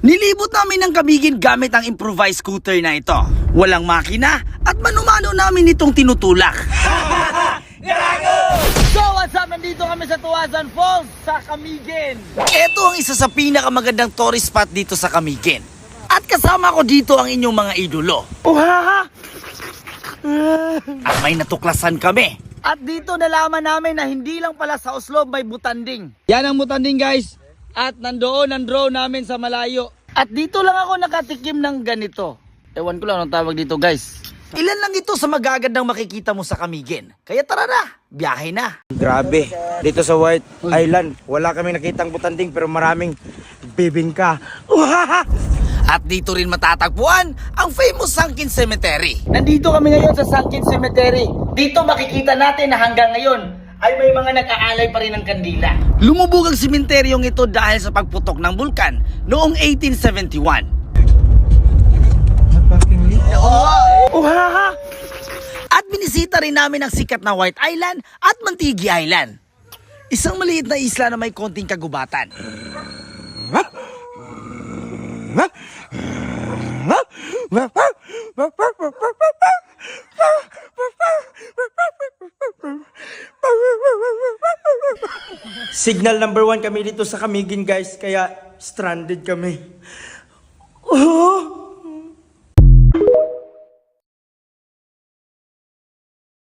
Nilibot namin ang Camiguin gamit ang improvised scooter na ito. Walang makina at manumano namin itong tinutulak. So what's up? Nandito kami sa Tuazan Falls sa Camiguin. Ito ang isa sa pinakamagandang tourist spot dito sa Camiguin. At kasama ko dito ang inyong mga idolo. At may natuklasan kami. At dito nalaman namin na hindi lang pala sa Oslob may butanding. Yan ang butanding, guys. At nandoon ang drone namin sa malayo. At dito lang ako nakatikim ng ganito. Ewan ko lang anong tawag dito, guys. Ilan lang ito sa magagandang makikita mo sa Camiguin. Kaya tara na, biyahe na. Grabe, dito sa White Island, wala kaming nakitang butanding pero maraming bibingka. At dito rin matatagpuan ang famous Sunken Cemetery. Nandito kami ngayon sa Sunken Cemetery. Dito makikita natin na hanggang ngayon ay may mga nag-aalay pa rin ng kandila. Lumubog ang sementeryong ito dahil sa pagputok ng bulkan noong 1871. At binisita rin namin ang sikat na White Island at Mantigi Island. Isang maliit na isla na may konting kagubatan. Signal number 1 kami dito sa Camiguin, guys, kaya stranded kami.